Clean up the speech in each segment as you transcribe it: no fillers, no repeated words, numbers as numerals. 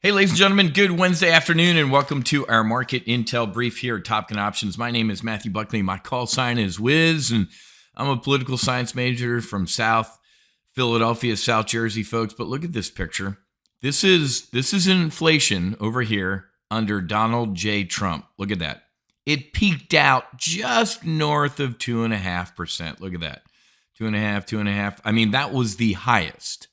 Hey, ladies and gentlemen, good Wednesday afternoon, and welcome to our market intel brief here at TOPGUN Options. My name is Matthew Buckley. My call sign is Whiz, and I'm a political science major from South Philadelphia, South Jersey, folks. But look at this picture. This is inflation over here under Donald J. Trump. Look at that. It peaked out just north of 2.5%. Look at that. 2.5. I mean, that was the highest.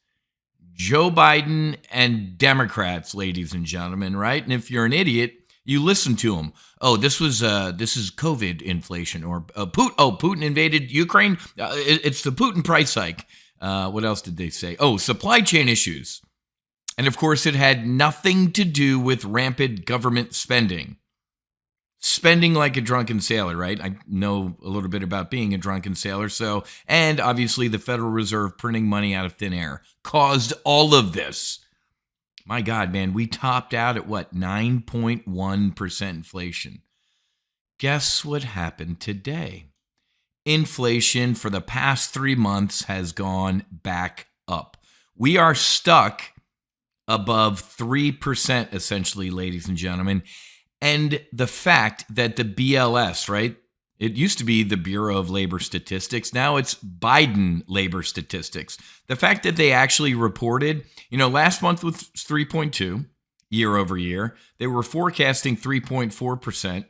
Joe Biden and Democrats, ladies and gentlemen, right? And if you're an idiot, you listen to them. Oh, this is COVID inflation, or Putin invaded Ukraine. It's the Putin price hike. What else did they say? Oh, supply chain issues. And of course, it had nothing to do with rampant government spending. Spending like a drunken sailor, right? I know a little bit about being a drunken sailor. So, and obviously the Federal Reserve printing money out of thin air caused all of this. My God, man, we topped out at what? 9.1% inflation. Guess what happened today? Inflation for the past 3 months has gone back up. We are stuck above 3%, essentially, ladies and gentlemen. And the fact that the BLS, right? It used to be the Bureau of Labor Statistics. Now it's Biden Labor Statistics. The fact that they actually reported, last month was 3.2 year over year. They were forecasting 3.4%.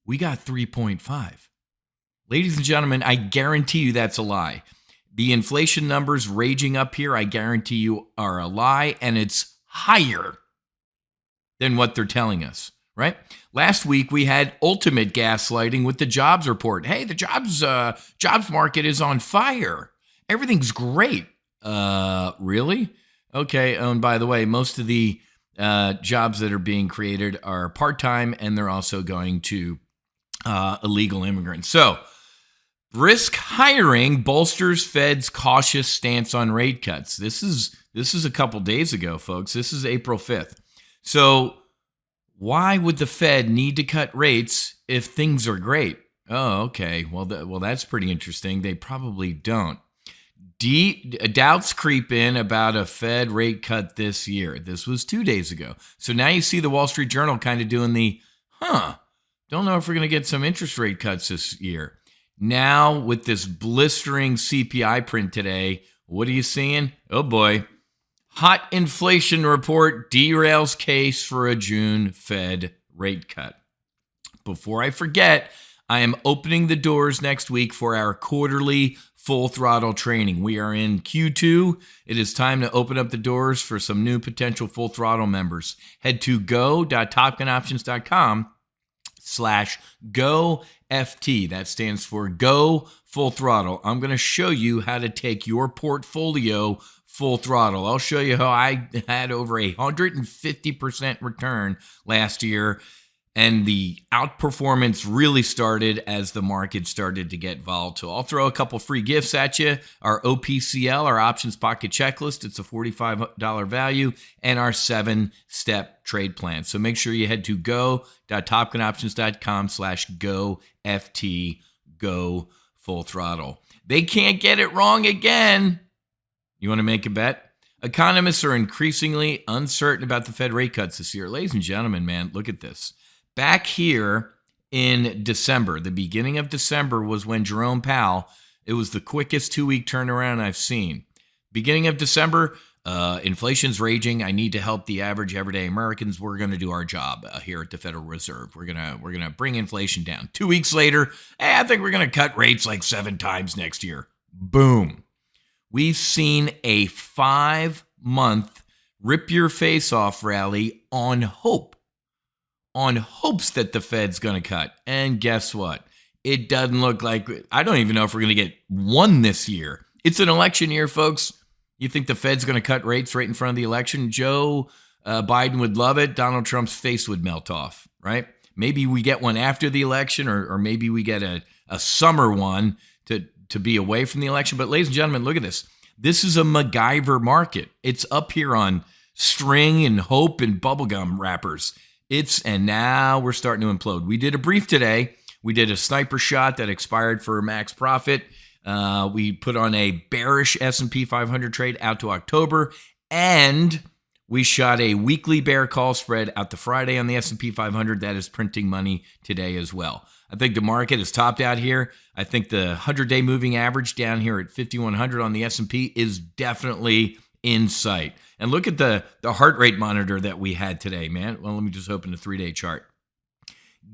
We got 3.5. Ladies and gentlemen, I guarantee you that's a lie. The inflation numbers raging up here, I guarantee you, are a lie, and it's higher than what they're telling us. Right? Last week, we had ultimate gaslighting with the jobs report. Hey, the jobs market is on fire. Everything's great. Really? Okay. Oh, and by the way, most of the jobs that are being created are part-time, and they're also going to illegal immigrants. So, brisk hiring bolsters Fed's cautious stance on rate cuts. This is a couple days ago, folks. This is April 5th. So, why would the Fed need to cut rates if things are great? Oh, okay. Well, that's pretty interesting. They probably don't. Doubts creep in about a Fed rate cut this year. This was 2 days ago. So now you see the Wall Street Journal kind of doing the, don't know if we're going to get some interest rate cuts this year. Now, with this blistering CPI print today, what are you seeing? Oh, boy. Hot inflation report derails case for a June Fed rate cut. Before I forget, I am opening the doors next week for our quarterly full throttle training. We are in Q2. It is time to open up the doors for some new potential full throttle members. Head to go.topgunoptions.com/GoFT. That stands for Go Full Throttle. I'm going to show you how to take your portfolio full throttle. I'll show you how I had over 150% return last year, and the outperformance really started as the market started to get volatile. I'll throw a couple free gifts at you. Our OPCL, our Options Pocket Checklist, it's a $45 value, and our 7-step trade plan. So make sure you head to go.topgunoptions.com/GoFT, Go Full Throttle. They can't get it wrong again. You want to make a bet? Economists are increasingly uncertain about the Fed rate cuts this year. Ladies and gentlemen, man, look at this. Back here in December, the beginning of December was when Jerome Powell, it was the quickest 2-week turnaround I've seen. Beginning of December, inflation's raging. I need to help the average everyday Americans. We're going to do our job here at the Federal Reserve. We're going to bring inflation down. 2 weeks later, I think we're going to cut rates like 7 times next year. Boom. We've seen a 5-month rip-your-face-off rally on hopes that the Fed's going to cut. And guess what? It doesn't look like, I don't even know if we're going to get one this year. It's an election year, folks. You think the Fed's going to cut rates right in front of the election? Joe Biden would love it. Donald Trump's face would melt off, right? Maybe we get one after the election, or maybe we get a summer one to be away from the election. But ladies and gentlemen, look at this. This is a MacGyver market. It's up here on string and hope and bubblegum wrappers. And now we're starting to implode. We did a brief today. We did a sniper shot that expired for max profit. We put on a bearish S&P 500 trade out to October, and We shot a weekly bear call spread out to Friday on the S&P 500. That is printing money today as well. I think the market is topped out here. I think the 100-day moving average down here at 5,100 on the S&P is definitely in sight. And look at the heart rate monitor that we had today, man. Well, let me just open the 3-day chart.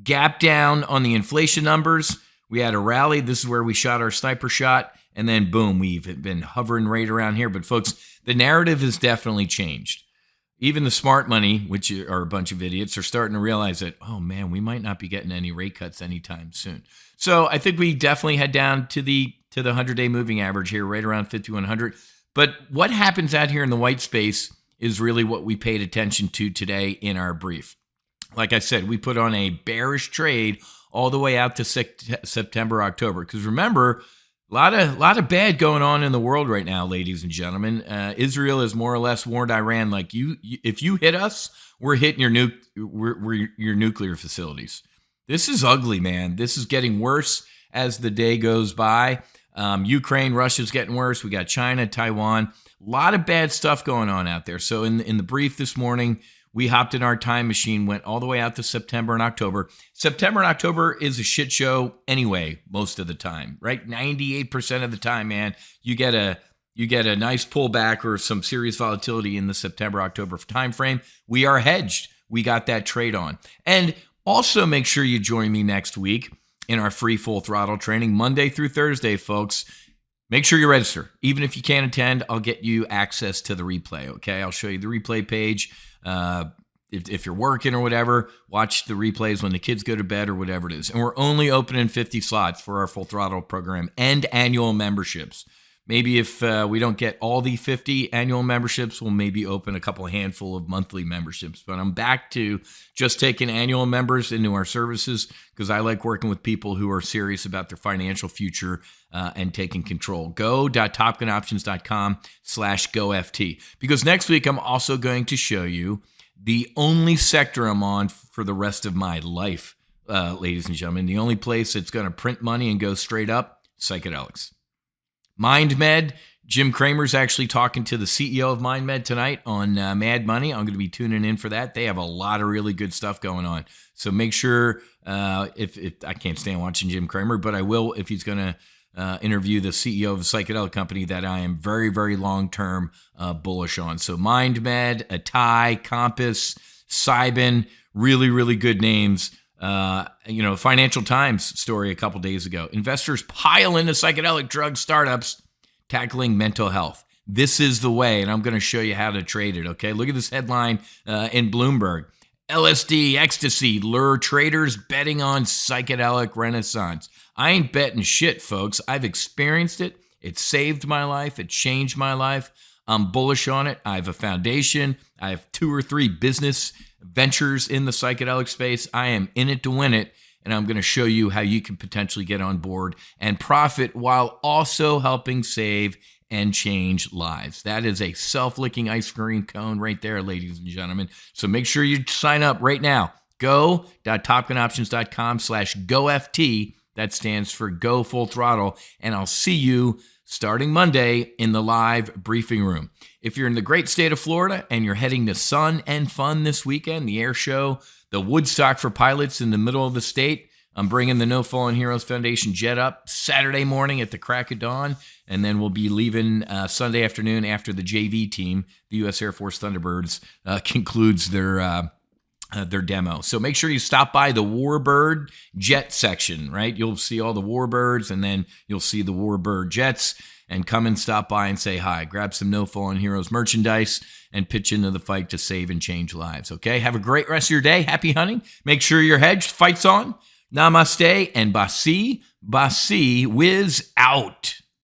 Gap down on the inflation numbers. We had a rally. This is where we shot our sniper shot. And then boom, we've been hovering right around here. But folks, the narrative has definitely changed. Even the smart money, which are a bunch of idiots, are starting to realize that, oh man, we might not be getting any rate cuts anytime soon. So I think we definitely head down to the 100-day moving average here, right around 5,100. But what happens out here in the white space is really what we paid attention to today in our brief. Like I said, we put on a bearish trade all the way out to September, October. Because remember, a lot of bad going on in the world right now, ladies and gentlemen. Israel has more or less warned Iran, like if you hit us, we're hitting your nuclear facilities. This is ugly, man. This is getting worse as the day goes by. Ukraine, Russia's getting worse. We got China, Taiwan. A lot of bad stuff going on out there. So in the brief this morning, we hopped in our time machine, went all the way out to September and October. September and October is a shit show anyway, most of the time, right? 98% of the time, man, you get a nice pullback or some serious volatility in the September-October timeframe. We are hedged. We got that trade on. And also make sure you join me next week in our free full throttle training, Monday through Thursday, folks. Make sure you register. Even if you can't attend, I'll get you access to the replay, okay? I'll show you the replay page. If you're working or whatever, watch the replays when the kids go to bed or whatever it is. And we're only opening 50 slots for our full throttle program and annual memberships. Maybe if we don't get all the 50 annual memberships, we'll maybe open a couple handful of monthly memberships. But I'm back to just taking annual members into our services because I like working with people who are serious about their financial future and taking control. Go.topgunoptions.com/GoFT. Because next week, I'm also going to show you the only sector I'm on for the rest of my life, ladies and gentlemen. The only place that's going to print money and go straight up, psychedelics. MindMed, Jim Cramer's actually talking to the CEO of MindMed tonight on Mad Money. I'm going to be tuning in for that. They have a lot of really good stuff going on. So make sure, if I can't stand watching Jim Cramer, but I will if he's going to interview the CEO of a psychedelic company that I am very, very long-term bullish on. So MindMed, Atai, Compass, Cybin, really, really good names. Financial Times story a couple days ago. Investors pile into psychedelic drug startups tackling mental health. This is the way, and I'm going to show you how to trade it, okay? Look at this headline in Bloomberg. LSD, ecstasy, lure traders betting on psychedelic renaissance. I ain't betting shit, folks. I've experienced it. It saved my life. It changed my life. I'm bullish on it. I have a foundation. I have 2 or 3 business ventures in the psychedelic space. I am in it to win it, and I'm going to show you how you can potentially get on board and profit while also helping save and change lives. That is a self-licking ice cream cone right there, ladies and gentlemen. So make sure you sign up right now. Go.topgunoptions.com/GoFT. That stands for Go Full Throttle, and I'll see you starting Monday in the live briefing room. If you're in the great state of Florida and you're heading to Sun and Fun this weekend, the air show, the Woodstock for pilots in the middle of the state, I'm bringing the No Fallen Heroes Foundation jet up Saturday morning at the crack of dawn, and then we'll be leaving Sunday afternoon after the JV team, the U.S. Air Force Thunderbirds, concludes their demo. So make sure you stop by the Warbird jet section, right? You'll see all the Warbirds, and then you'll see the Warbird jets, and come and stop by and say hi. Grab some No Fallen Heroes merchandise and pitch into the fight to save and change lives, okay? Have a great rest of your day. Happy hunting. Make sure you're hedged. Fight's on. Namaste and Basi, Whiz out.